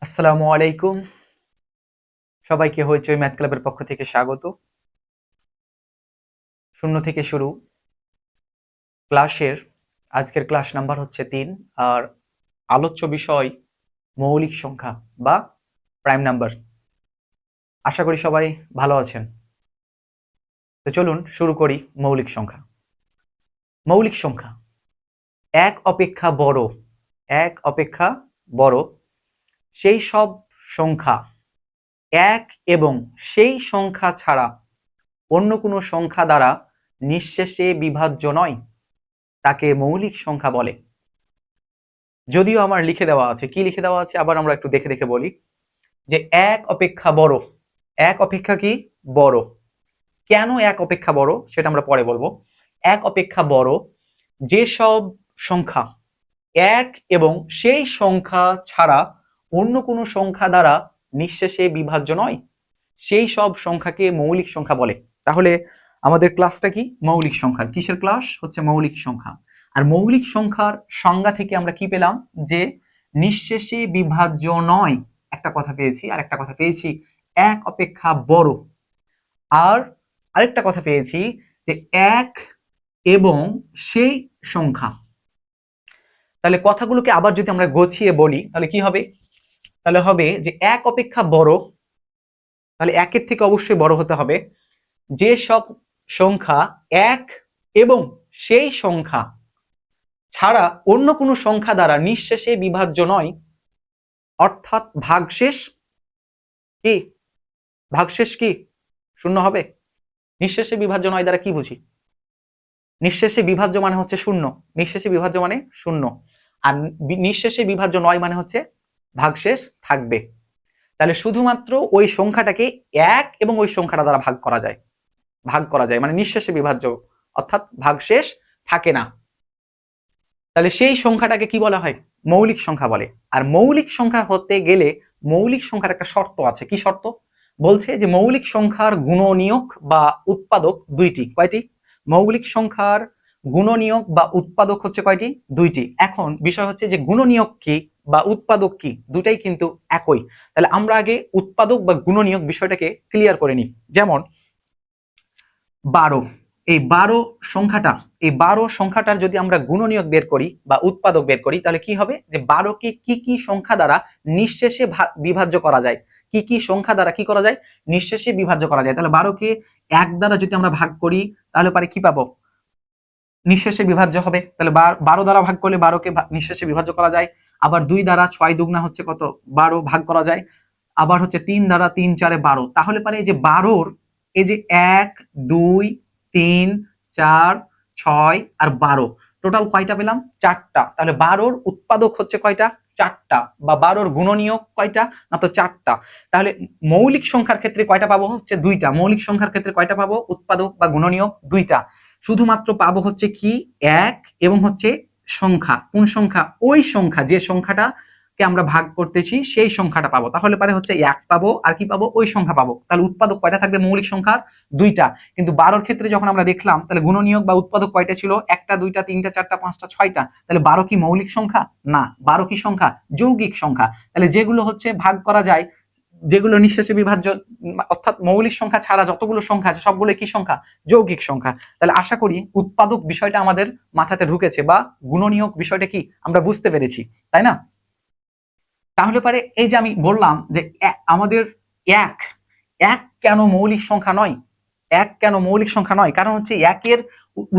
আসসালামু আলাইকুম। সবাইকে হইচই ম্যাথ ক্লাবের পক্ষ থেকে স্বাগত। শূন্য থেকে শুরু ক্লাসের আজকের ক্লাস নাম্বার হচ্ছে 3 আর আলোচ্য বিষয় মৌলিক সংখ্যা বা প্রাইম নাম্বার। আশা করি সবাই ভালো আছেন। তো চলুন শুরু করি মৌলিক সংখ্যা। মৌলিক সংখ্যা এক অপেক্ষা বড়, এক অপেক্ষা বড় সেই সব সংখ্যা এক এবং সেই সংখ্যা ছাড়া অন্য কোনো সংখ্যা দ্বারা নিঃশেষে বিভাজ্য নয়, তাকে মৌলিক সংখ্যা বলে। যদিও আমার লিখে দেওয়া আছে, কি লিখে দেওয়া আছে আবার আমরা একটু দেখে দেখে বলি যে এক অপেক্ষা বড়, এক অপেক্ষা কি বড়। কেন এক অপেক্ষা বড় সেটা আমরা পরে বলবো। এক অপেক্ষা বড় যেসব সংখ্যা এক এবং সেই সংখ্যা ছাড়া অন্য কোনো সংখ্যা দ্বারা নিঃশেষে বিভাজ্য নয়, সেই সব সংখ্যাকে মৌলিক সংখ্যা বলে। তাহলে আমাদের ক্লাসটা কি? মৌলিক সংখ্যার। কিসের ক্লাস? হচ্ছে মৌলিক সংখ্যা। আর মৌলিক সংখ্যার সংজ্ঞা থেকে আমরা কি পেলাম? যে নিঃশেষে বিভাজ্য নয় একটা কথা পেয়েছি, আর একটা কথা পেয়েছি এক অপেক্ষা বড়, আর আরেকটা কথা পেয়েছি যে এক এবং সেই সংখ্যা। তাহলে কথাগুলোকে আবার যদি আমরা গোছিয়ে বলি তাহলে কি হবে? তাহলে হবে যে এক অপেক্ষা বড়, তাহলে একের থেকে অবশ্যই বড় হতে হবে যে সব সংখ্যা এক এবং সেই সংখ্যা ছাড়া অন্য কোনো সংখ্যা দ্বারা নিঃশেষে বিভাজ্য নয়, অর্থাৎ ভাগশেষ কি? ভাগশেষ কি শূন্য হবে? নিঃশেষে বিভাজ্য নয় দ্বারা কি বুঝি? নিঃশেষে বিভাজ্য মানে হচ্ছে শূন্য, নিঃশেষে বিভাজ্য মানে শূন্য, আর নিঃশেষে বিভাজ্য নয় মানে হচ্ছে ভাগশেষ থাকবে। তাহলে শুধুমাত্র ওই সংখ্যাটাকে এক এবং ওই সংখ্যাটা দ্বারা ভাগ করা যায়, ভাগ করা যায় মানে নিঃশেষে বিভাজ্য, অর্থাৎ ভাগশেষ থাকে না। তাহলে সেই সংখ্যাটাকে কি বলা হয়? মৌলিক সংখ্যা বলে। আর মৌলিক সংখ্যা হতে গেলে মৌলিক সংখ্যার একটা শর্ত আছে। কি শর্ত? বলছে যে মৌলিক সংখ্যার গুণনীয়ক বা উৎপাদক দুইটি। কয়টি? মৌলিক সংখ্যার গুণনীয়ক বা উৎপাদক হচ্ছে কয়টি? দুইটি। এখন বিষয় হচ্ছে যে গুণনীয়ক কি বা উৎপাদক কি, দুটাই কিন্তু একই। তাহলে আমরা আগে উৎপাদক বা গুণনীয়ক বিষয়টাকে ক্লিয়ার করে নিই। যেমন 12, এই 12 সংখ্যাটা, এই 12 সংখ্যাটার যদি আমরা গুণনীয়ক বের করি বা উৎপাদক বের করি তাহলে কি হবে? যে 12কে কি কি সংখ্যা দ্বারা নিঃশেষে বিভাজ্য করা যায়, কি কি সংখ্যা দ্বারা কি করা যায়? নিঃশেষে বিভাজ্য করা যায়। তাহলে 12কে 1 দ্বারা যদি আমরা ভাগ করি তাহলে পারে কি পাবো? নিঃশেষে বিভাজ্য হবে। তাহলে 12 দ্বারা ভাগ করলে 12কে নিঃশেষে বিভাজ্য করা যায়। আবার 2 দ্বারা 6 দুগুণা হচ্ছে কত? 12 ভাগ করা যায়। আবার হচ্ছে 3 দ্বারা 3 4 12। তাহলে পারে এই যে 12র এই যে 1 2 3 4 6 আর 12 টোটাল কয়টা পেলাম? 4টা। তাহলে 12র উৎপাদক হচ্ছে কয়টা? 4টা। বা 12র গুণনীয়ক কয়টা? না তো 4টা। তাহলে মৌলিক সংখ্যার ক্ষেত্রে কয়টা পাবো? হচ্ছে 2টা। মৌলিক সংখ্যার ক্ষেত্রে কয়টা পাবো? উৎপাদক বা গুণনীয়ক 2টা। শুধুমাত্র পাবো হচ্ছে কি? 1 এবং হচ্ছে সংখ্যা। কোন সংখ্যা? ওই সংখ্যা যে সংখ্যাটা কে আমরা ভাগ করতেছি সেই সংখ্যাটা পাবো। তাহলে পারে হচ্ছে 1 পাবো আর কি পাবো? ওই সংখ্যা পাবো। তাহলে উৎপাদক কয়টা থাকবে? মৌলিক সংখ্যার 2টা। কিন্তু 12র ক্ষেত্রে যখন আমরা দেখলাম তাহলে গুণনীয়ক বা উৎপাদক কয়টা ছিল? 1টা 2টা 3টা 4টা 5টা 6টা। তাহলে 12 কি মৌলিক সংখ্যা? না। 12 কি সংখ্যা? যৌগিক সংখ্যা। তাহলে যেগুলো হচ্ছে ভাগ করা যায়, যেগুলো নিঃশেষে বিভাজ্য, অর্থাৎ মৌলিক সংখ্যা ছাড়া যতগুলো সংখ্যা আছে সবগুলো কি সংখ্যা? যৌগিক সংখ্যা। তাহলে আশা করি উৎপাদক বিষয়টা আমাদের মাথাতে ঢুকেছে বা গুণনীয়ক বিষয়টা কি আমরা বুঝতে পেরেছি, তাই না? তাহলে পারে এই যে আমি বললাম যে আমাদের এক, এক কেন মৌলিক সংখ্যা নয়? এক কেন মৌলিক সংখ্যা নয়? কারণ হচ্ছে একের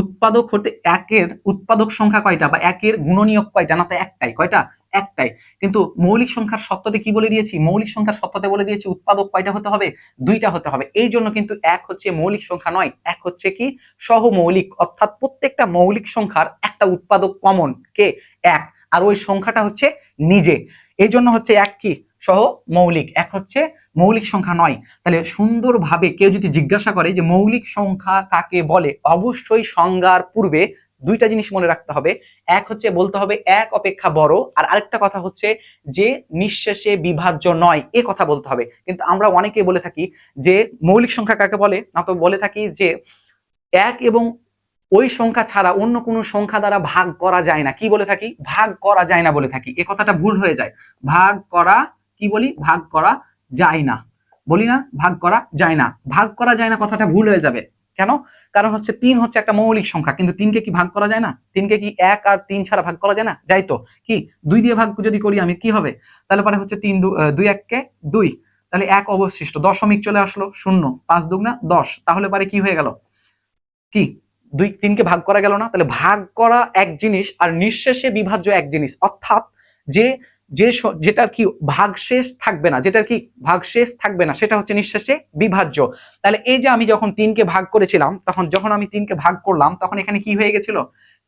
উৎপাদক হতে, একের উৎপাদক সংখ্যা কয়টা বা একের গুণনীয়ক কয়টা? না তো একটাই। কয়টা? একটাই। কিন্তু মৌলিক সংখ্যার সত্যতে কি বলে দিয়েছি? মৌলিক সংখ্যার সত্যতে বলে দিয়েছি উৎপাদক কয়টা হতে হবে? 2টা হতে হবে। এই জন্য কিন্তু এক হচ্ছে মৌলিক সংখ্যা নয়, এক হচ্ছে কি সহমৌলিক, অর্থাৎ প্রত্যেকটা মৌলিক সংখ্যার একটা উৎপাদক কমন, কে? এক। আর ওই সংখ্যাটা হচ্ছে নিজে। এই জন্য হচ্ছে এক কি সহ মৌলিক, এক হচ্ছে মৌলিক সংখ্যা নয়। তাহলে সুন্দরভাবে কেউ যদি জিজ্ঞাসা করে যে মৌলিক সংখ্যা কাকে বলে, অবশ্যই সংজ্ঞার পূর্বে 2টা জিনিস মনে রাখতে হবে। এক হচ্ছে বলতে হবে এক অপেক্ষা বড়, আর আরেকটা কথা হচ্ছে যে নিঃশেষে বিভাজ্য নয়, এ কথা বলতে হবে। কিন্তু আমরা অনেকে বলে থাকি যে মৌলিক সংখ্যা কাকে বলে, না তো বলে থাকি যে এক এবং ওই সংখ্যা ছাড়া অন্য কোনো সংখ্যা দ্বারা ভাগ করা যায় না। কি বলে থাকি? ভাগ করা যায় না বলে থাকি। এ কথাটা ভুল হয়ে যায়। ভাগ করা কি বলি? ভাগ করা যায় না। বলি না ভাগ করা যায় না। ভাগ করা যায় না কথাটা ভুল হয়ে যাবে। কেন? কারণ হচ্ছে 3 হচ্ছে একটা মৌলিক সংখ্যা, কিন্তু 3কে কি ভাগ করা যায় না? 3কে কি 1 আর 3 ছাড়া ভাগ করা যায় না? যাই তো। কি 2 দিয়ে ভাগ যদি করি আমি, কি হবে? তাহলে পরে হচ্ছে 2 1 কে 2, তাহলে 1 অবশিষ্ট, দশমিক চলে আসলো, 0, 5 দুগুণা 10, তাহলে পরে কি হয়ে গেল? কি 2 3কে ভাগ করা গেল না? তাহলে ভাগ করা এক জিনিস আর নিঃশেষে বিভাজ্য এক জিনিস, অর্থাৎ যে যেটার কি ভাগশেষ থাকবে না, যেটার কি ভাগশেষ থাকবে না সেটা হচ্ছে নিঃশেষে বিভাজ্য। তাহলে এই যে আমি যখন 3কে ভাগ করেছিলাম, তখন যখন আমি 3কে ভাগ করলাম তখন এখানে কি হয়ে গেছিল?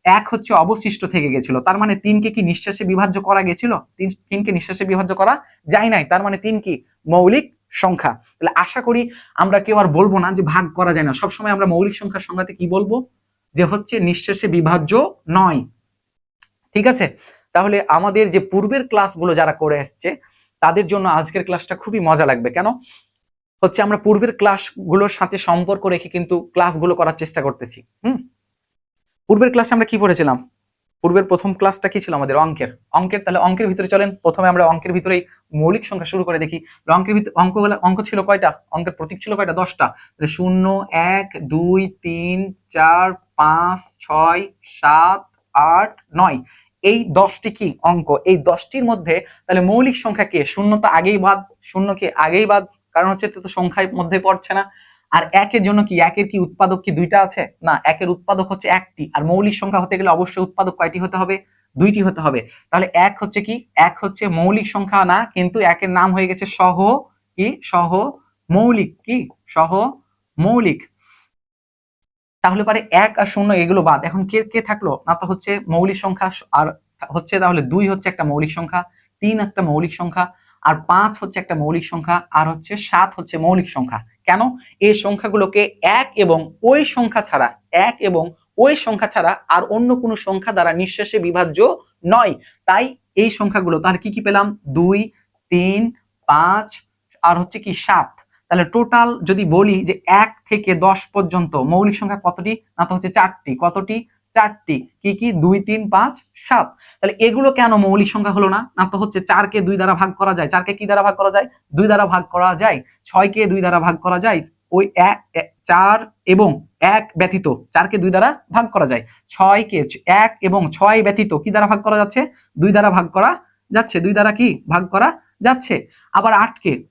1 হচ্ছে অবশিষ্ট থেকে গেছিল। তার মানে 3কে কি নিঃশেষে বিভাজ্য করা গেছিল? 3কে নিঃশেষে বিভাজ্য করা যায় নাই। তার মানে 3 কি মৌলিক সংখ্যা। তাহলে আশা করি আমরা কেউ আর বলবো না যে ভাগ করা যায় না। সবসময় আমরা মৌলিক সংখ্যার সংজ্ঞাতে কি বলবো? যে হচ্ছে নিঃশেষে বিভাজ্য নয়। ঠিক আছে? তাহলে আমাদের যে পূর্বের ক্লাসগুলো যারা করে আসছে তাদের জন্য আজকের ক্লাসটা খুবই মজা লাগবে। কেন? হচ্ছে আমরা পূর্বের ক্লাসগুলোর সাথে সম্পর্ক রেখে কিন্তু ক্লাসগুলো করার চেষ্টা করতেছি। পূর্বের ক্লাসে আমরা কি পড়েছিলাম? পূর্বের প্রথম ক্লাসটা কি ছিল আমাদের? অঙ্কের। তাহলে অঙ্কের ভিতরে চলেন প্রথমে আমরা অঙ্কের ভিতরেই মৌলিক সংখ্যা শুরু করে দেখি। অঙ্কের ভিতরে অঙ্ক ছিল কয়টা? অঙ্কের প্রতীক ছিল কয়টা? 10টা। 0 1 2 3 4 5 6 7 8 9, এই 10টি কি অঙ্ক? এই 10টির মধ্যে তাহলে মৌলিক সংখ্যা কে? শূন্য তো আগেই বাদ, শূন্যকে আগেই বাদ, কারণ হচ্ছে তো সংখ্যার মধ্যে পড়ছে না। আর একের জন্য কি, একের কি উৎপাদক কি দুইটা আছে? না, একের উৎপাদক হচ্ছে একটি। আর মৌলিক সংখ্যা হতে গেলে অবশ্যই উৎপাদক কয়টি হতে হবে? দুইটি হতে হবে। তাহলে এক হচ্ছে কি? এক হচ্ছে মৌলিক সংখ্যা না, কিন্তু একের নাম হয়ে গেছে সহ কি? সহ মৌলিক। কি? সহ মৌলিক। তাহলে পারে 1 আর 0 এগুলো বাদ। এখন কে কে থাকলো? না তো হচ্ছে মৌলিক সংখ্যা, আর হচ্ছে তাহলে 2 হচ্ছে একটা মৌলিক সংখ্যা, 3 একটা মৌলিক সংখ্যা, আর 5 হচ্ছে একটা মৌলিক সংখ্যা, আর হচ্ছে 7 হচ্ছে মৌলিক সংখ্যা। কেন? এই সংখ্যাগুলোকে এক এবং ওই সংখ্যা ছাড়া, এক এবং ওই সংখ্যা ছাড়া আর অন্য কোনো সংখ্যা দ্বারা নিঃশেষে বিভাজ্য নয়। তাই এই সংখ্যাগুলো তাহলে কি কি পেলাম? 2 3 5 আর হচ্ছে কি 7। তাহলে টোটাল যদি বলি যে 1 থেকে 10 পর্যন্ত মৌলিক সংখ্যা কতটি? না তো হচ্ছে 4টি। কতটি? 4টি। কি কি? 2 3 5 7। তাহলে এগুলো কেন মৌলিক সংখ্যা হলো না? না তো হচ্ছে 4কে 2 দ্বারা ভাগ করা যায়। 4কে কি দ্বারা ভাগ করা যায়? 2 দ্বারা ভাগ করা যায়। 6কে 2 দ্বারা ভাগ করা যায়। ওই 4 এবং 1 ব্যতীত 4কে 2 দ্বারা ভাগ করা যায়। 6কে 1 এবং 6 ব্যতীত কি দ্বারা ভাগ করা যাচ্ছে? 2 দ্বারা ভাগ করা যাচ্ছে। 2 দ্বারা কি ভাগ করা যাচ্ছে। আবার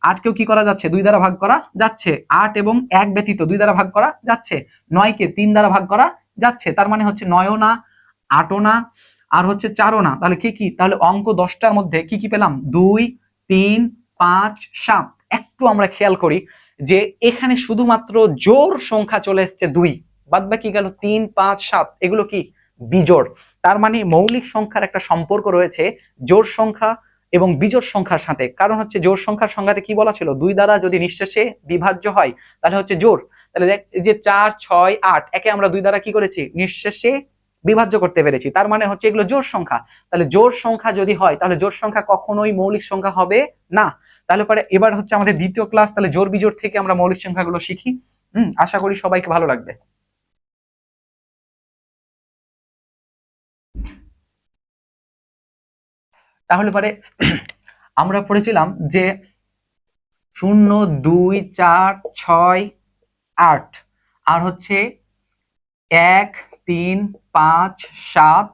8কেও কি করা যাচ্ছে? 2 দ্বারা ভাগ করা যাচ্ছে। 8 এবং 1 ব্যতীত 2 দ্বারা ভাগ করা যাচ্ছে। 9কে 3 দ্বারা ভাগ করা যাচ্ছে। তার মানে হচ্ছে 9ও না, 8ও না, আর হচ্ছে 4ও না। তাহলে কি কি? তাহলে অঙ্ক 10টার মধ্যে কি কি পেলাম? 2 3 5 7। একটু আমরা খেয়াল করি যে এখানে শুধুমাত্র জোড় সংখ্যা চলে এসছে 2, বাদ বাকি গেল 3 5 7, এগুলো কি বিজোড়। তার মানে মৌলিক সংখ্যার একটা সম্পর্ক রয়েছে জোড় সংখ্যা এবং বিজোড় সংখ্যার সাথে। কারণ হচ্ছে জোড় সংখ্যার সংজ্ঞাতে কি বলা ছিল? 2 দ্বারা যদি নিঃশেষে বিভাজ্য হয় তাহলে হচ্ছে জোড়। তাহলে দেখ এই যে 4 6 8, একে আমরা 2 দ্বারা কি করেছি? নিঃশেষে বিভাজ্য করতে পেরেছি। তার মানে হচ্ছে এগুলো জোড় সংখ্যা। তাহলে জোড় সংখ্যা যদি হয় তাহলে জোড় সংখ্যা কখনোই মৌলিক সংখ্যা হবে না। তাহলে পরে এবার হচ্ছে আমাদের দ্বিতীয় ক্লাস, তাহলে জোড় বিজোড় থেকে আমরা মৌলিক সংখ্যাগুলো শিখি। আশা করি সবাইকে ভালো লাগবে। তাহলে পরে আমরা পড়েছিলাম যে 0 2 4 6 8 আর হচ্ছে 1 3 5 7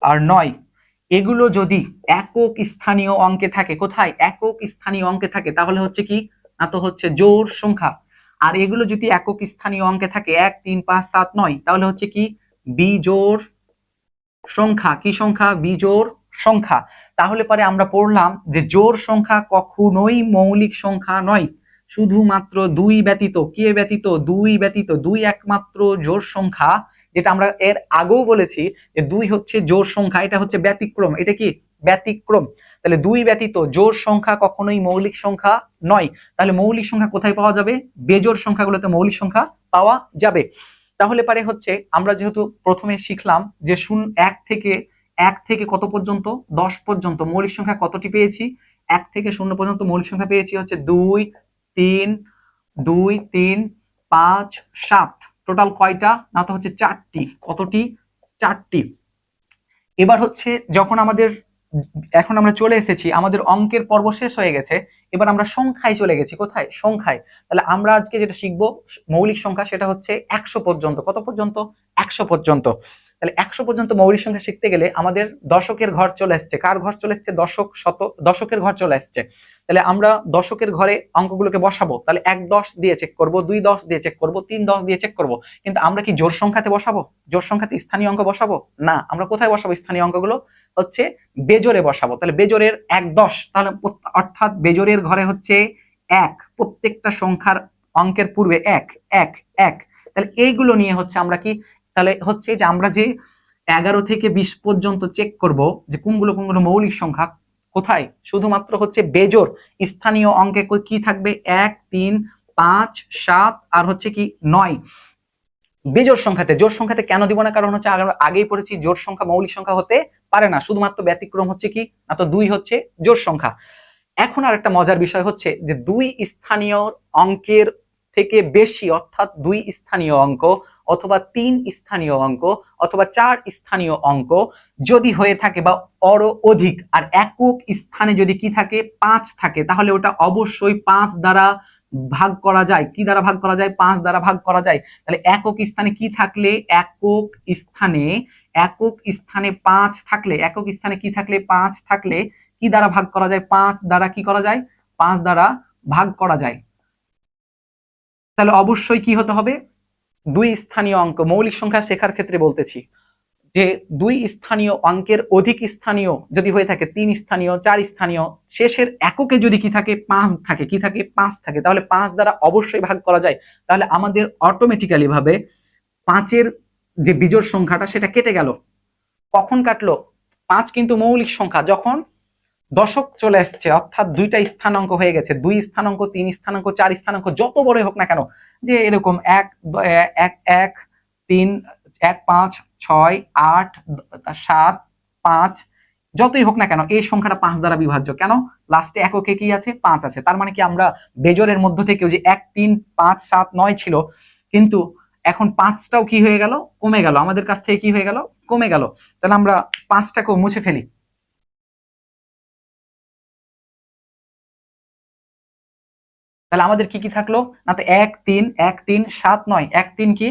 আর 9, এগুলো যদি একক স্থানীয় অঙ্কে থাকে, কোথায়? একক স্থানীয় অঙ্কে থাকে, তাহলে হচ্ছে কি? না তো হচ্ছে জোড় সংখ্যা। আর এগুলো যদি একক স্থানীয় অঙ্কে থাকে 1 3 5 7 9, তাহলে হচ্ছে কি? বিজোড় সংখ্যা। কি সংখ্যা? বিজোড় সংখ্যা। তাহলে পরে আমরা পড়লাম যে জোড় সংখ্যা কখনোই মৌলিক সংখ্যা নয়, শুধুমাত্র 2 ব্যতীত। কে ব্যতীত? 2 ব্যতীত। 2 একমাত্র জোড় সংখ্যা, যেটা আমরা এর আগেও বলেছি যে 2 হচ্ছে জোড় সংখ্যা, এটা হচ্ছে ব্যতিক্রম। এটা কি? ব্যতিক্রম। তাহলে 2 ব্যতীত জোড় সংখ্যা কখনোই মৌলিক সংখ্যা নয়। তাহলে মৌলিক সংখ্যা কোথায় পাওয়া যাবে? বেজোড় সংখ্যাগুলোতে মৌলিক সংখ্যা পাওয়া যাবে। তাহলে পারে হচ্ছে আমরা যেহেতু প্রথমে শিখলাম যে 1 থেকে কত পর্যন্ত? 10 পর্যন্ত মৌলিক সংখ্যা কতটি পেয়েছি? 1 থেকে 0 পর্যন্ত মৌলিক সংখ্যা পেয়েছি হচ্ছে 2 3 2 3 5 7। টোটাল কয়টা? না তো হচ্ছে 4টি। কতটি? 4টি। এবার হচ্ছে যখন আমাদের এখন আমরা চলে এসেছি, আমাদের অঙ্কের পর্ব শেষ হয়ে গেছে, এবার আমরা সংখ্যায় চলে গেছি। কোথায়? সংখ্যায়। তাহলে আমরা আজকে যেটা শিখবো মৌলিক সংখ্যা, সেটা হচ্ছে 100 পর্যন্ত। কত পর্যন্ত? 100 পর্যন্ত। তাহলে 100 পর্যন্ত মৌলিক সংখ্যা শিখতে গেলে আমাদের দশকের ঘর চলে আসছে। কার ঘর চলে আসছে? দশকের ঘর চলে আসছে। তাহলে আমরা দশকের ঘরে অঙ্কগুলোকে বসাবো। তাহলে 1 10 দিয়ে চেক করব, 2 10 দিয়ে চেক করব, 3 10 দিয়ে চেক করব। কিন্তু আমরা কি জোড় সংখ্যাতে বসাবো? জোড় সংখ্যাতে স্থানীয় অঙ্ক বসাবো না। আমরা কোথায় বসাবো স্থানীয় অঙ্কগুলো? হচ্ছে বেজোরে বসাবো। তাহলে বেজোরের 1 10, তাহলে অর্থাৎ বেজোরের ঘরে হচ্ছে 1, প্রত্যেকটা সংখ্যার অঙ্কের পূর্বে 1 1 1। তাহলে এইগুলো নিয়ে হচ্ছে আমরা কি, তাহলে হচ্ছে যে আমরা যে 11 থেকে 20 পর্যন্ত চেক করব যে কোনগুলো কোনগুলো মৌলিক সংখ্যা। কোথায়? শুধুমাত্র হচ্ছে বেজোর স্থানীয় অঙ্কে কি থাকবে? 1 3 5 7 আর হচ্ছে কি 9। বেজোড় সংখ্যাতে, জোড় সংখ্যাতে কেন দিব না? কারণ হচ্ছে আগেই পড়েছি জোড় সংখ্যা মৌলিক সংখ্যা হতে পারে না। শুধুমাত্র ব্যতিক্রম হচ্ছে কি না, তো 2 হচ্ছে জোড় সংখ্যা। এখন আর একটা মজার বিষয় হচ্ছে যে 2 স্থানীয় অঙ্কের থেকে বেশি, অর্থাৎ 2 স্থানীয় অঙ্ক অথবা 3 স্থানীয় অঙ্ক অথবা 4 স্থানীয় অঙ্ক যদি হয়ে থাকে বা অধিক, আর একক স্থানে যদি কি থাকে? 5 থাকে, তাহলে ওটা অবশ্যই 5 দ্বারা ভাগ করা যায়। কি দ্বারা ভাগ করা যায়? 5 দ্বারা ভাগ করা যায়। তাহলে একক স্থানে কি থাকলে? একক স্থানে 5 থাকলে, একক স্থানে কি থাকলে? 5 থাকলে কি দ্বারা ভাগ করা যায়? 5 দ্বারা কি করা যায়? 5 দ্বারা ভাগ করা যায়। তাহলে অবশ্যই কি হতে হবে? 2 স্থানীয় অঙ্ক। মৌলিক সংখ্যা শেখার ক্ষেত্রে বলতেছি যে 2 স্থানীয় অঙ্কের অধিক স্থানীয় যদি হয়ে থাকে, 3 স্থানীয় 4 স্থানীয়, শেষের এককে যদি কি থাকে? 5 থাকে। কি থাকে? 5 থাকে। তাহলে 5 দ্বারা অবশ্যই ভাগ করা যায়। তাহলে আমাদের অটোমেটিক্যালি ভাবে 5-এর যে বিজোড় সংখ্যাটা সেটা কেটে গেল। কখন কাটলো? 5 কিন্তু মৌলিক সংখ্যা যখন দশক চলে আসছে, অর্থাৎ 2টা স্থানাঙ্ক হয়ে গেছে। 2 স্থানাঙ্ক, 3 স্থানাঙ্ক, 4 স্থানাঙ্ক যত বড় হোক না কেন, যে এরকম 1 1 1 3 1 5 6 8 7 5 যতই হোক না কেন, এই সংখ্যাটা 5 দ্বারা বিভাজ্য। কেন? লাস্টে এককে কি আছে? 5 আছে। তার মানে কি আমরা বেজোরের মধ্য থেকেও যে 1 3 5 7 9 ছিল, কিন্তু এখন 5টাও কি হয়ে গেল? কমে গেল। আমাদের কাছ থেকে কি হয়ে গেল? কমে গেল। তাহলে আমরা 5টাকেও মুছে ফেলি। তাহলে আমাদের কি কি থাকলো না, তো 1 3 1 3 7 9, 1 3 কি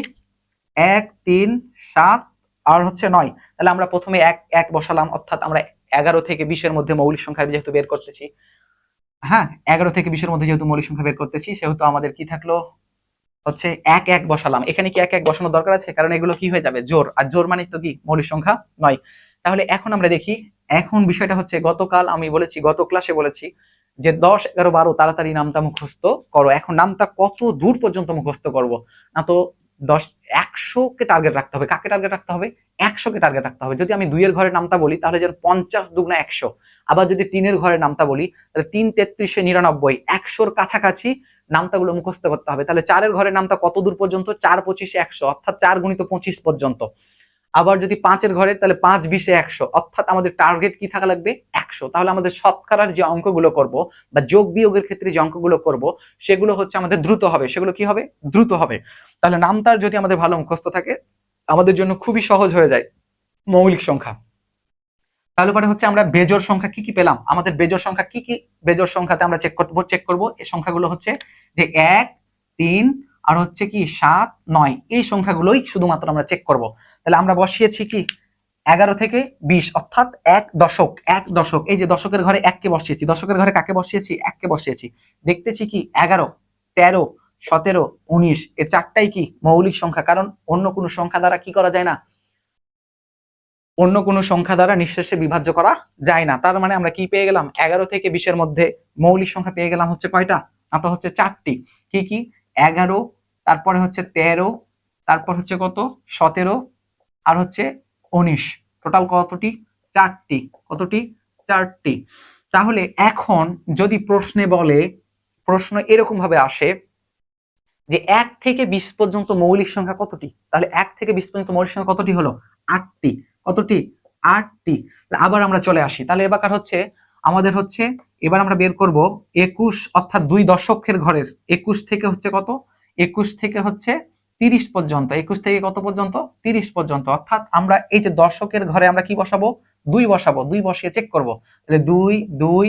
1 3 7 আর হচ্ছে 9। তাহলে আমরা প্রথমে 1 1 বসালাম, অর্থাৎ আমরা 11 থেকে 20 এর মধ্যে মৌলিক সংখ্যা যেহেতু বের করতেছি, হ্যাঁ 11 থেকে 20 এর মধ্যে যেহেতু মৌলিক সংখ্যা বের করতেছি, সেহেতু আমাদের কি থাকলো হচ্ছে 1 1 বসালাম। এখানে কি 1 1 বসানোর দরকার আছে? কারণ এগুলো কি হয়ে যাবে? জোড়, আর জোড় মানে তো কি মৌলিক সংখ্যা নয়। তাহলে এখন আমরা দেখি, এখন বিষয়টা হচ্ছে গতকাল আমি বলেছি, গত ক্লাসে বলেছি যে 10 11 12 তাড়াতাড়ি নামটা মুখস্থ করো। এখন নামটা কত দূর পর্যন্ত মুখস্থ করব না, তো 100 কে টার্গেট রাখতে হবে। কাকে টার্গেট রাখতে হবে? 100 কে টার্গেট রাখতে হবে। যদি আমি 2 এর ঘরের নামটা বলি তাহলে যেন 50 দুগুণা 100। আবার যদি 3 এর ঘরের নামটা বলি তাহলে 3 33 99, 100-র কাছাকাছি নামতাগুলো মুখস্থ করতে হবে। তাহলে 4 এর ঘরের নামটা কত দূর পর্যন্ত? 4 25 100, অর্থাৎ 4 গুণিত 25 পর্যন্ত। আবার যদি 5 এর ঘরে, তাহলে 5 20 100, অর্থাৎ আমাদের টার্গেট কি থাকা লাগবে? 100। তাহলে আমাদের শতকরার যে অঙ্কগুলো করব বা যোগ বিয়োগের ক্ষেত্রে যে অঙ্কগুলো করব সেগুলো হচ্ছে আমাদের দ্রুত হবে। সেগুলো কি হবে? দ্রুত হবে। তাহলে নামতার যদি আমাদের ভালো মুখস্থ থাকে, আমাদের জন্য খুবই সহজ হয়ে যায় মৌলিক সংখ্যা। তাহলে পরে হচ্ছে আমরা বেজোড় সংখ্যা কি কি পেলাম? আমাদের বেজোড় সংখ্যা কি কি? বেজোড় সংখ্যাতে আমরা চেক করব। এই সংখ্যাগুলো হচ্ছে যে 1 3 আর হচ্ছে কি 7 9, এই সংখ্যাগুলোই শুধুমাত্র আমরা চেক করব। তাহলে আমরা বসিয়েছি কি 11 থেকে 20, অর্থাৎ 1 দশক। 1 দশক, এই যে দশকের ঘরে 1 কে বসিয়েছি, দশকের ঘরে কাকে বসিয়েছি? 1 কে বসিয়েছি। দেখতেছি কি 11 13 17 19, এই চারটাই কি মৌলিক সংখ্যা। কারণ অন্য কোনো সংখ্যা দ্বারা কি করা যায় না, অন্য কোনো সংখ্যা দ্বারা নিঃশেষে বিভাজ্য করা যায় না। তার মানে আমরা কি পেয়ে গেলাম? 11 থেকে 20 এর মধ্যে মৌলিক সংখ্যা পেয়ে গেলাম হচ্ছে কয়টা? না তো হচ্ছে 4টি। কি কি? 11, তারপরে হচ্ছে 13, তারপর হচ্ছে কত 17 আর হচ্ছে 19। টোটাল কতটি? 4টি। কতটি? 4টি। তাহলে এখন যদি প্রশ্নে বলে, প্রশ্ন এরকম ভাবে আসে যে 1 থেকে 20 পর্যন্ত মৌলিক সংখ্যা কতটি? তাহলে 1 থেকে 20 পর্যন্ত মৌলিক সংখ্যা কতটি হলো? 8টি। কতটি? 8টি। আবার আমরা চলে আসি। তাহলে এবার হচ্ছে আমাদের হচ্ছে, এবার আমরা বের করব 21, অর্থাৎ 2 দশকের ঘরের 21 থেকে হচ্ছে কত? 21 থেকে হচ্ছে 30 পর্যন্ত। 21 থেকে কত পর্যন্ত? 30 পর্যন্ত। অর্থাৎ আমরা এই যে দশকের ঘরে আমরা কি বসাবো? 2 বসাবো, 2 বসিয়ে চেক করব। তাহলে 2 2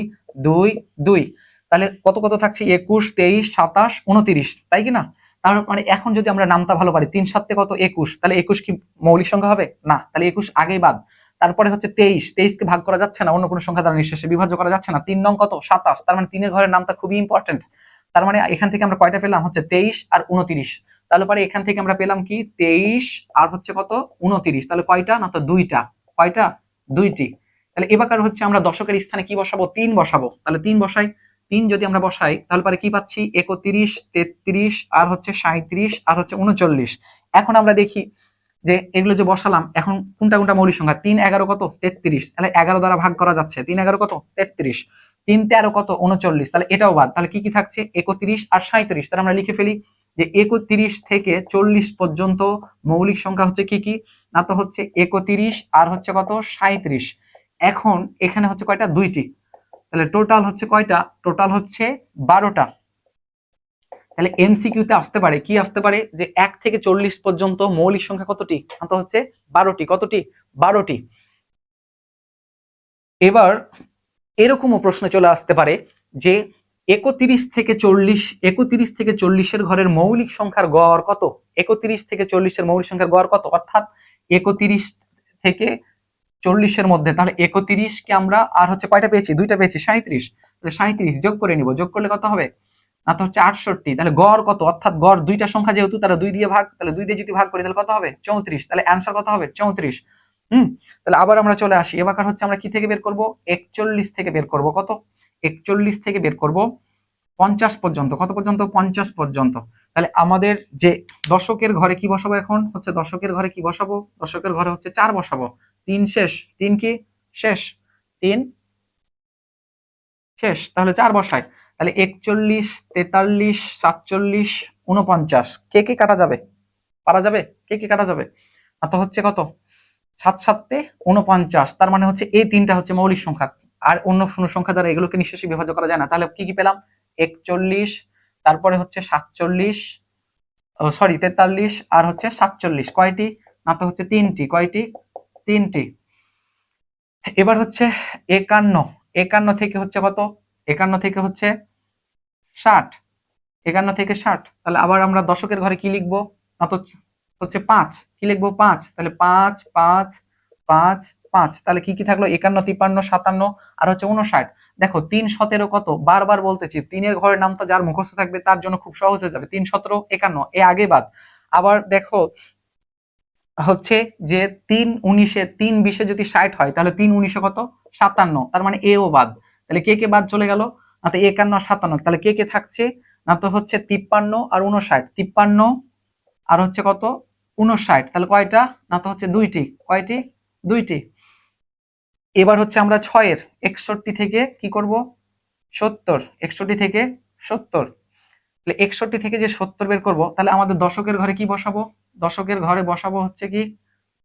2 2, তাহলে কত কত থাকছে 21 23 27 29, তাই কি না? তার মানে এখন যদি আমরা নামটা ভালো পারি, 3 7 কত 21, তাহলে 21 কি মৌলিক সংখ্যা হবে না? তাহলে 21 আগেই বাদ। তারপরে হচ্ছে 23, 23 কে ভাগ করা যাচ্ছে না, অন্য কোনো সংখ্যা দ্বারা নিঃশেষে বিভাজ্য করা যাচ্ছে না। 3 নং কত 27, তার মানে 3 এর ঘরের নামটা খুবই ইম্পর্টেন্ট। তার মানে এখান থেকে আমরা কয়টা পেলাম? হচ্ছে 23 আর 29। তাহলে পরে এখান থেকে আমরা পেলাম কি 23 আর হচ্ছে কত 29, তাহলে কয়টা? না তো দুইটা। কয়টা? দুইটি। তাহলে এবার হচ্ছে আমরা দশকের স্থানে কি বসাবো? 3 বসাবো। তাহলে 3 বসাই। 3 যদি আমরা বসাই তাহলে পরে কি পাচ্ছি? 31 33 আর হচ্ছে 37 আর হচ্ছে 39। এখন আমরা দেখি যে এগুলো যে বসালাম, এখন কোনটা কোনটা মৌলিক সংখ্যা? 3 11 কত 33, তাহলে 11 দ্বারা ভাগ করা যাচ্ছে। 3 11 কত 33, 3 13 কত 39, তাহলে এটাও বাদ। তাহলে কি কি থাকছে? 31 আর 37। তাহলে আমরা লিখে ফেলি যে 31 থেকে 40 পর্যন্ত মৌলিক সংখ্যা হচ্ছে কি কি? না তো হচ্ছে 31 আর হচ্ছে কত 37। এখন এখানে হচ্ছে কয়টা? দুইটি। তাহলে টোটাল হচ্ছে কয়টা? টোটাল হচ্ছে 12টা। তাহলে এমসিকিউতে আসতে পারে কি? আসতে পারে যে 1 থেকে 40 পর্যন্ত মৌলিক সংখ্যা কতটি? না তো হচ্ছে 12টি। কতটি? 12টি। এবার এরকমও প্রশ্ন চলে আসতে পারে যে 31 থেকে 40, 31 থেকে 40 এর ঘরের মৌলিক সংখ্যার গড় কত? 31 থেকে 40 এর মৌলিক সংখ্যার গড় কত? অর্থাৎ 31 থেকে 40 এর মধ্যে, তাহলে 31 কে আমরা আর হচ্ছে কয়টা পেয়েছি? দুইটা পেয়েছি, 37। তাহলে 37 যোগ করে নিব, যোগ করলে কত হবে? না তো হচ্ছে 68। তাহলে গড় কত? অর্থাৎ গড় দুইটা সংখ্যা যেহেতু, তাহলে 2 দিয়ে ভাগ, তাহলে 2 দিয়ে যদি ভাগ করি তাহলে কত হবে? 34। তাহলে অ্যানসার কত হবে? 34। তাহলে আবার আমরা চলে আসি। এবার হচ্ছে আমরা কি থেকে বের করব? 41 থেকে বের করব। কত? 41 থেকে বের করব 50 পর্যন্ত। কত পর্যন্ত? 50 পর্যন্ত। তাহলে আমাদের যে দশকের ঘরে কি বসাবো? এখন হচ্ছে দশকের ঘরে কি বসাবো? দশকের ঘরে হচ্ছে 4 বসাবো। 3 শেষ, 3 কি শেষ, 3 শেষ, তাহলে 4 বসাই। তাহলে 41 43 47 49, কে কে কাটা যাবে? পারা যাবে? কে কে কাটা যাবে? আর তো হচ্ছে কত 7 7 49, তার মানে হচ্ছে এই তিনটা হচ্ছে মৌলিক সংখ্যা, আর অন্য কোনো সংখ্যা দ্বারা এগুলোকে নিঃশেষে বিভাজ্য করা যায় না। তাহলে কি কি পেলাম? 41, তারপরে হচ্ছে 47, সরি 43 আর হচ্ছে 47, কয়টি? না তো হচ্ছে তিনটি। কয়টি? তিনটি। এবার হচ্ছে 51, 51 থেকে হচ্ছে কত? 51 থেকে হচ্ছে 60, 51 থেকে 60। তাহলে আবার আমরা দশকের ঘরে কি লিখবো? না তো হচ্ছে 5, কি লিখবো? 5। তাহলে 5 5 5 5, তাহলে কি কি থাকলো? 51 53 57 আর হচ্ছে 59। দেখো 3 17 কত? বারবার বলতেছি 3 এর ঘরের নামটা যার মুখস্থ থাকবে তার জন্য খুব সহজ হয়ে যাবে। 3 17 51, এ আগে বাদ। আবার দেখো হচ্ছে যে 3 19 3 20 যদি 60 হয় তাহলে 3 19 কত? 57, তার মানে এও বাদ। তাহলে কে কে বাদ চলে গেল? না তো 51 আর 57, তাহলে কে কে থাকছে? না তো হচ্ছে 53 আর 59, 53 আর হচ্ছে কত 59, তাহলে কয়টা? না তো হচ্ছে দুইটি। কয়টি? দুইটি। এবার হচ্ছে আমরা 6 এর 61 থেকে কি করব? 70, 61 থেকে 70। তাহলে 61 থেকে যে 70 বের করব, তাহলে আমাদের দশকের ঘরে কি বসাবো? দশকের ঘরে বসাবো হচ্ছে কি?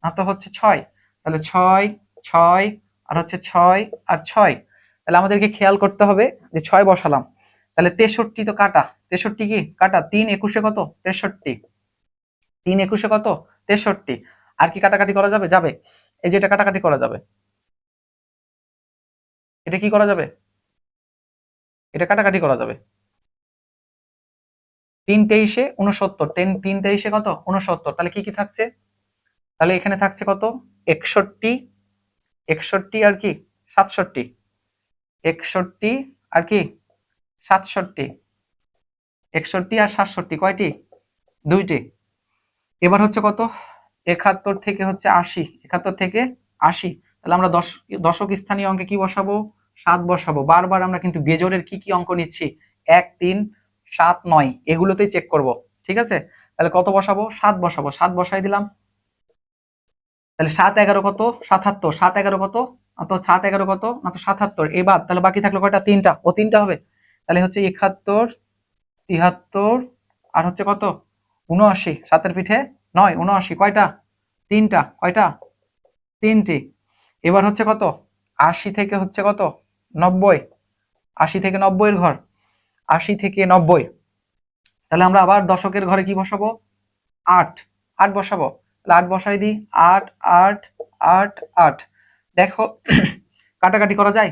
না তো হচ্ছে 6। তাহলে 6 6 আর হচ্ছে 6 আর 6। তাহলে আমাদেরকে খেয়াল করতে হবে যে 6 বসালাম, তাহলে 63 তো কাটা। 63 কি কাটা? 3 21 কত? 63। 3 21 কত? 63। আর কি কাটাকাটি করা যাবে? যাবে। এই যে এটা কাটাকাটি করা যাবে। এটা কি করা যাবে? এটা কাটাকাটি করা যাবে। 3 23 69, 3 23 কত? 69। তাহলে কি কি থাকছে? তাহলে এখানে থাকছে কত? 61, 61 আর কি 67, 61 আর কি 67, 61 আর 67, কয়টি? দুইটি। এবার হচ্ছে কত? 71 থেকে হচ্ছে 80, 71 থেকে 80। তাহলে আমরা দশক স্থানীয় অঙ্কে কি বসাবো? 7 বসাবো। বারবার আমরা কিন্তু বেজোড়ের কি কি অঙ্ক নিচ্ছি? 1 3 7 9, এগুলোতেই চেক করব। ঠিক আছে? তাহলে কত বসাবো? 7 বসাবো। 7 বসাই দিলাম। তাহলে 7 11 কত? 77, 7 11 কত? না তো 7 11 কত? না তো 77। এবার তাহলে বাকি থাকলো কয়টা? 3টা। ও 3টা হবে। তাহলে হচ্ছে 71 73 আর হচ্ছে কত? 79, 7 এর পিঠে 9, 79, কয়টা? 3টা। কয়টা? 3টি। এবার হচ্ছে কত? 80 থেকে হচ্ছে কত? 90, 80 থেকে 90 এর ঘর, 80 থেকে 90। তাহলে আমরা আবার দশকের ঘরে কি বসাবো? 8, 8 বসাবো। তাহলে 8 বসাই দিই। 8 8 8 8, দেখো কাটাকাটি করা যায়,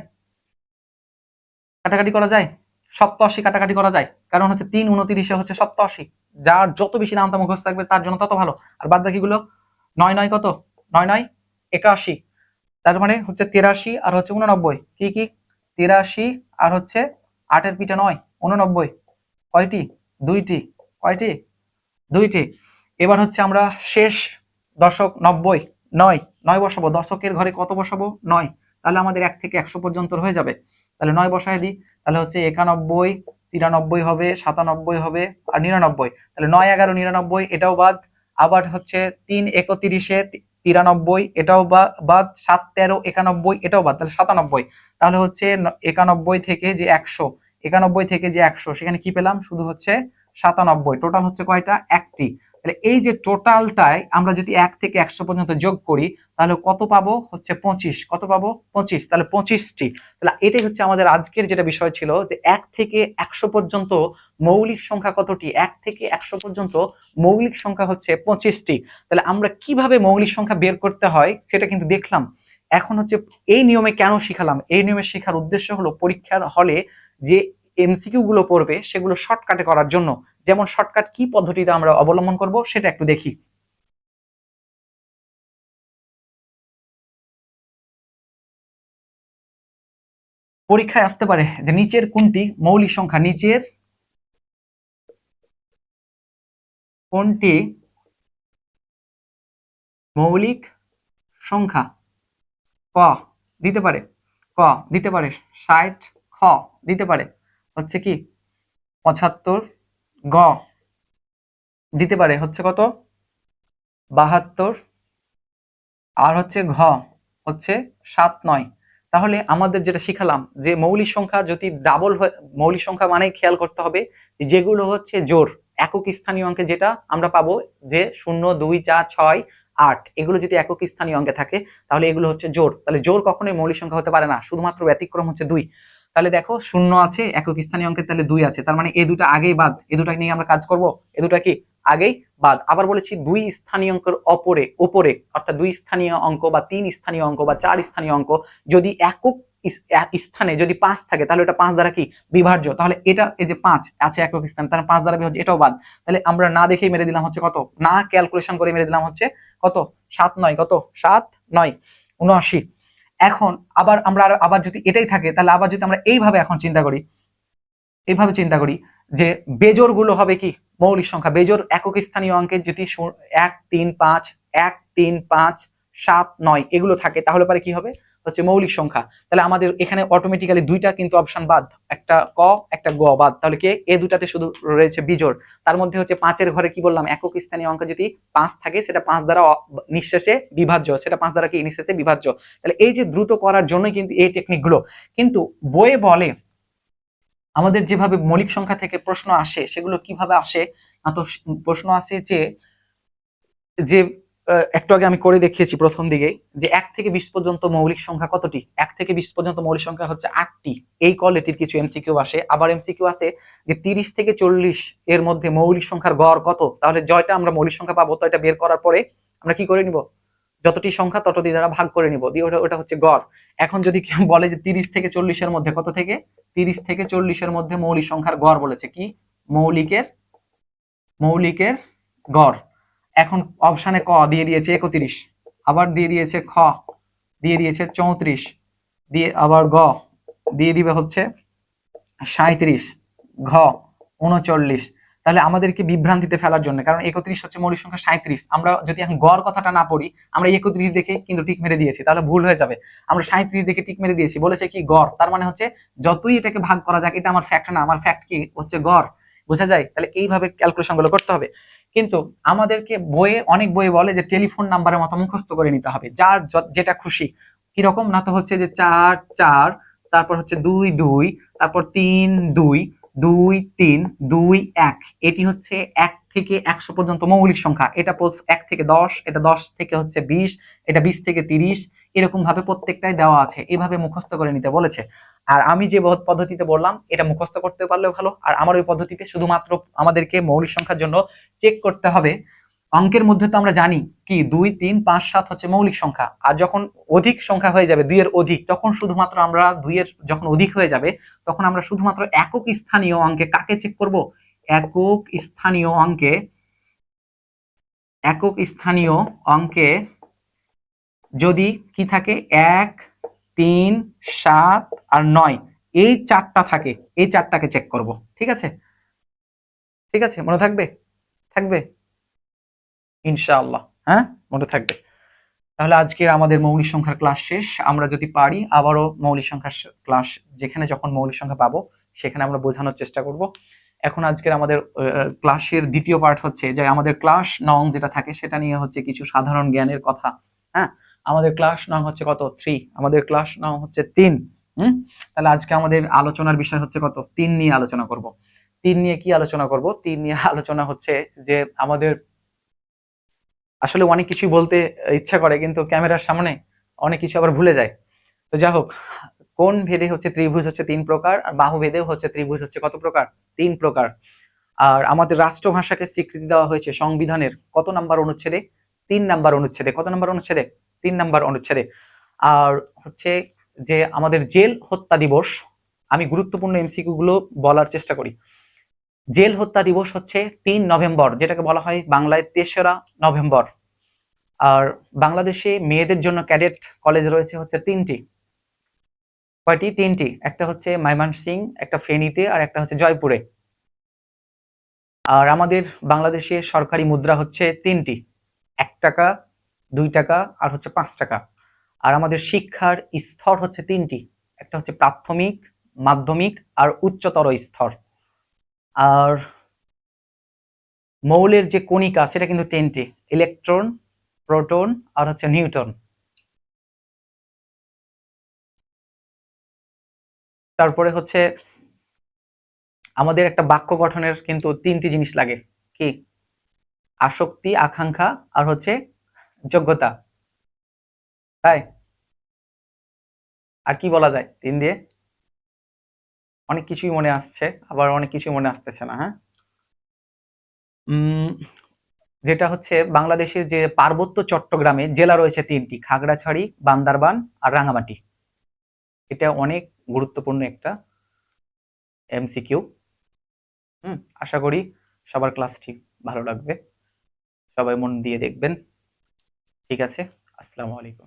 কাটাকাটি করা যায়, 87 কাটাকাটি করা যায়, কারণ হচ্ছে 3 29 হচ্ছে 87, যার যত বেশি নামতা মুখস্থ থাকবে তার জন্য তত ভালো। আর বাদ বাকিগুলো 9 9 কত, 9 9 81, তার মানে হচ্ছে 83 আর হচ্ছে 89, কি কি 83 আর হচ্ছে 8 এর পিঠে 9 89, কয়টি, দুইটি, কয়টি, দুইটি। এবার হচ্ছে আমরা শেষ দশক 90, 9 9 বসাবো, দশকের ঘরে কত বসাবো, 9, তাহলে আমাদের 1 থেকে 100 পর্যন্ত হয়ে যাবে। তাহলে 9 বসায় দিই, তাহলে হচ্ছে 91, 93 হবে, 97 হবে আর 99, তাহলে 9 11 99 এটাও বাদ। আবার হচ্ছে 3 31 93 এটাও বাদ, 7 13 91 এটাও বাদ, তাহলে 97। তাহলে হচ্ছে 91 থেকে যে 100, 91 থেকে যে 100 সেখানে কি পেলাম, শুধু হচ্ছে 97, টোটাল হচ্ছে কয়টা, একটি। তাহলে এই যে টোটালটায় আমরা যদি 1 থেকে 100 পর্যন্ত যোগ করি তাহলে কত পাবো, হচ্ছে 25, কত পাবো, 25, তাহলে 25টি। তাহলে এটাই হচ্ছে আমাদের আজকের যেটা বিষয় ছিল, যে 1 থেকে 100 পর্যন্ত মৌলিক সংখ্যা কতটি, 1 থেকে 100 পর্যন্ত মৌলিক সংখ্যা হচ্ছে 25টি। তাহলে আমরা কিভাবে মৌলিক সংখ্যা বের করতে হয় সেটা কিন্তু দেখলাম। এখন হচ্ছে এই নিয়মে কেন শিখালাম, এই নিয়মে শেখার উদ্দেশ্য হলো পরীক্ষার হলে যে এমসিকিউ গুলো পড়বে সেগুলো শর্টকাটে করার জন্য। যেমন শর্টকাট কি পদ্ধতিতে আমরা অবলম্বন করব সেটা একটু দেখি। পরীক্ষায় আসতে পারে যে নিচের কোনটি মৌলিক সংখ্যা, নিচের কোনটি মৌলিক সংখ্যা, ক দিতে পারে, ক দিতে পারে 60, খ দিতে পারে হচ্ছে কি 75, গ দিতে পারে হচ্ছে কত 72, আর হচ্ছে ঘ হচ্ছে 7 9। তাহলে আমাদের যেটা শিখালাম যে মৌলিক সংখ্যা যদি ডাবল হয়, মৌলিক সংখ্যা মানে খেয়াল করতে হবে যেগুলো হচ্ছে জোড় একক স্থানীয় অঙ্কে, যেটা আমরা পাবো যে 0 2 4 6 8, এগুলো যদি একক স্থানীয় অঙ্কে থাকে তাহলে এগুলো হচ্ছে জোড়। তাহলে জোড় কখনোই মৌলিক সংখ্যা হতে পারে না, শুধুমাত্র ব্যতিক্রম হচ্ছে 2। তাহলে দেখো 0 আছে একক স্থানীয় অঙ্কে, তাহলে 2 আছে, তার মানে এই দুটো আগেই বাদ, এই দুটো নিয়ে আমরা কাজ করব, এই দুটো কি আগেই বাদ। আবার বলেছি 2 স্থানীয় অঙ্কের উপরে অর্থাৎ 2 স্থানীয় অঙ্ক বা 3 স্থানীয় অঙ্ক বা 4 স্থানীয় অঙ্ক যদি একক স্থানে যদি 5 থাকে তাহলে এটা 5 দ্বারা কি বিভাজ্য। তাহলে এটা এই যে 5 আছে একক স্থানে, তাহলে 5 দ্বারা বিভাজ্য, এটাও বাদ। তাহলে আমরা না দেখেই মেরে দিলাম হচ্ছে কত, না ক্যালকুলেশন করে মেরে দিলাম হচ্ছে কত 7 9, কত 7 9 79। এখন আবার যদি এটাই থাকে তাহলে আবার যদি আমরা এইভাবে এখন চিন্তা করি, এইভাবে চিন্তা করি যে বেজোড় গুলো হবে কি মৌলিক সংখ্যা, বেজোড় একক স্থানীয় অঙ্কে যদি 1 3 5 1 3 5 7 9 এগুলো থাকে তাহলে পরে কি হবে, হচ্ছে মৌলিক সংখ্যা। তাহলে আমাদের এখানে অটোমেটিক্যালি দুইটা কিন্তু অপশন বাদ, একটা ক একটা গ বাদ। তাহলে কে এ দুটাতে শুধু রয়েছে বিজোড়। তার মধ্যে হচ্ছে 5-এর ঘরে কি বললাম, একক স্থানীয় অঙ্ক যদি 5 থাকে সেটা 5 দ্বারা নিঃশেষে বিভাজ্য, সেটা 5 দ্বারা কি নিঃশেষে বিভাজ্য। তাহলে এই যে দ্রুত করার জন্যই কিন্তু এই টেকনিক গুলো। কিন্তু বইয়ে বলে আমাদের যেভাবে মৌলিক সংখ্যা থেকে প্রশ্ন আসে সেগুলো কিভাবে আসে না, তো প্রশ্ন আসে যে যে একটু আগে আমি করে দেখিয়েছি প্রথম দিকে যে 1 থেকে 20 পর্যন্ত মৌলিক সংখ্যা কতটি, 1 থেকে 20 পর্যন্ত মৌলিক সংখ্যা হচ্ছে 8টি। এই কোয়ালিটির কিছু এমসিকিউ আসে। আবার এমসিকিউ আছে যে 30 থেকে 40 এর মধ্যে মৌলিক সংখ্যার গড় কত, তাহলে জয়টা আমরা মৌলিক সংখ্যা পাবো, তো এটা বের করার পরে আমরা কি করে নিব, যতটি সংখ্যা ততটি দ্বারা ভাগ করে নিব, দিয়ে ওটা হচ্ছে গড়। এখন যদি কেউ বলে যে 30 থেকে 40 এর মধ্যে, কত থেকে 30 থেকে 40 এর মধ্যে মৌলিক সংখ্যার গড় বলেছে কি, মৌলিকের গড়। এখন অপশানে ক দিয়ে দিয়েছে 31, আবার দিয়ে দিয়েছে খ দিয়ে দিয়েছে 34, দিয়ে আবার গ দিয়ে দিবে হচ্ছে 37, ঘ 39। তাহলে আমাদেরকে বিভ্রান্তিতে ফেলার জন্য, কারণ 31 হচ্ছে মৌলিক সংখ্যা, 37 আমরা যদি এখন গড় কথাটা না পড়ি, আমরা 31 দেখে কিন্তু টিক মেরে দিয়েছি, তাহলে ভুল হয়ে যাবে। আমরা 37 দেখে টিক মেরে দিয়েছি, বলেছে কি গড়, তার মানে হচ্ছে যতই এটাকে ভাগ করা যাক এটা আমার ফ্যাক্ট না, আমার ফ্যাক্ট কি হচ্ছে গড়, বোঝা যায়। তাহলে এইভাবে ক্যালকুলেশন গুলো করতে হবে। কিন্তু আমাদেরকে বইয়ে অনেক বই বলে যে টেলিফোন নাম্বারের মতো মুখস্থ করে নিতে হবে, যার যেটা খুশি। কিরকম না, তো হচ্ছে যে 4 4, তারপর হচ্ছে 2 2, তারপর 3 2 2 3 2 1, এটি হচ্ছে 1 থেকে 100 পর্যন্ত মৌলিক সংখ্যা। এটা 1 থেকে 10, এটা 10 থেকে হচ্ছে 20, এটা 20 থেকে 30, এরকম ভাবে প্রত্যেকটাই দেওয়া আছে, এভাবে মুখস্থ করে নিতে বলেছে। আর আমি যে পদ্ধতিতে বললাম এটা মুখস্থ করতে পারলে ভালো, আর আমার ওই পদ্ধতিতে শুধুমাত্র আমাদেরকে মৌলিক সংখ্যার জন্য চেক করতে হবে অঙ্কের মধ্যে তো আমরা জানি কি 2, 3, 5, 7 হচ্ছে মৌলিক সংখ্যা, আর যখন অধিক সংখ্যা হয়ে যাবে 2 এর অধিক, তখন শুধুমাত্র আমরা 2 এর যখন অধিক হয়ে যাবে তখন আমরা শুধুমাত্র একক স্থানীয় অঙ্কে কাকে চেক করব? একক স্থানীয় অঙ্কে, একক স্থানীয় অঙ্কে যদি কি থাকে 1, 3, 7 আর 9, এই চারটা থাকে, এই চারটাকে চেক করব। ঠিক আছে, ঠিক আছে, মনে থাকবে? থাকবে ইনশাআল্লাহ, হ্যাঁ মনে থাকবে। তাহলে আজকের আমাদের মৌলিক সংখ্যার ক্লাস শেষ। আমরা যদি পারি আবারও মৌলিক সংখ্যার ক্লাস, যেখানে যখন মৌলিক সংখ্যা পাবো সেখানে আমরা বোঝানোর চেষ্টা করব। এখন আজকের আমাদের ক্লাসের দ্বিতীয় পার্ট হচ্ছে যে আমাদের ক্লাস নং যেটা থাকে সেটা নিয়ে হচ্ছে কিছু সাধারণ জ্ঞানের কথা। হ্যাঁ, আমাদের ক্লাস নং হচ্ছে কত? 3। আমাদের ক্লাস নং হচ্ছে 3। তাহলে আজকে আমাদের আলোচনার বিষয় হচ্ছে কত? 3 নিয়ে আলোচনা করব। 3 নিয়ে কি আলোচনা করব? 3 নিয়ে আলোচনা হচ্ছে যে আমাদের আসলে অনেক কিছু বলতে ইচ্ছা করে কিন্তু ক্যামেরার সামনে অনেক কিছু আবার ভুলে যায়। তো যাই হোক, কোন ভেদে হচ্ছে ত্রিভুজ হচ্ছে 3 প্রকার, আর বাহু ভেদেও হচ্ছে ত্রিভুজ হচ্ছে কত প্রকার? 3 প্রকার। আর আমাদের রাষ্ট্রভাষাকে স্বীকৃতি দেওয়া হয়েছে সংবিধানের কত নাম্বার অনুচ্ছেদে? 3 নাম্বার অনুচ্ছেদে। কত নাম্বার অনুচ্ছেদে? 3 নাম্বার অনুচ্ছেদে। আর হচ্ছে যে আমাদের জেল হত্যা দিবস, আমি গুরুত্বপূর্ণ এমসিকিউ গুলো বলার চেষ্টা করি। জেল হত্যা দিবস হচ্ছে 3 নভেম্বর, যেটাকে বলা হয় বাংলায় 3রা নভেম্বর। আর বাংলাদেশে মেয়েদের জন্য ক্যাডেট কলেজ রয়েছে হচ্ছে 3টি। কয়টি? 3টি। একটা হচ্ছে ময়মনসিংহ, একটা ফেনীতে, আর একটা হচ্ছে জয়পুরে। আর আমাদের বাংলাদেশের সরকারি মুদ্রা হচ্ছে 3টি, 1 টাকা, 2 টাকা আর হচ্ছে 5 টাকা। আর আমাদের শিক্ষার স্তর হচ্ছে 3টি, একটা হচ্ছে প্রাথমিক, মাধ্যমিক আর উচ্চতর স্তর। আর মৌলের যে কণিকা সেটা কিন্তু 3টি, ইলেকট্রন, প্রোটন আর হচ্ছে নিউটন। তারপরে হচ্ছে আমাদের একটা বাক্য গঠনের কিন্তু 3টি জিনিস লাগে, কি? আসক্তি, আকাঙ্ক্ষা আর হচ্ছে যোগ্যতা। তাই আর কি বলা যায় 3 দিয়ে? অনেক কিছুই মনে আসছে, আবার অনেক কিছুই মনে আসতেছে না। হ্যাঁ, যেটা হচ্ছে বাংলাদেশের যে পার্বত্য চট্টগ্রামে জেলা রয়েছে 3টি, খাগড়াছড়ি, বান্দরবান আর রাঙামাটি। এটা অনেক গুরুত্বপূর্ণ একটা এমসিকিউ। আশা করি সবার ক্লাসটি ভালো লাগবে, সবাই মন দিয়ে দেখবেন। ঠিক আছে, আসসালামু আলাইকুম।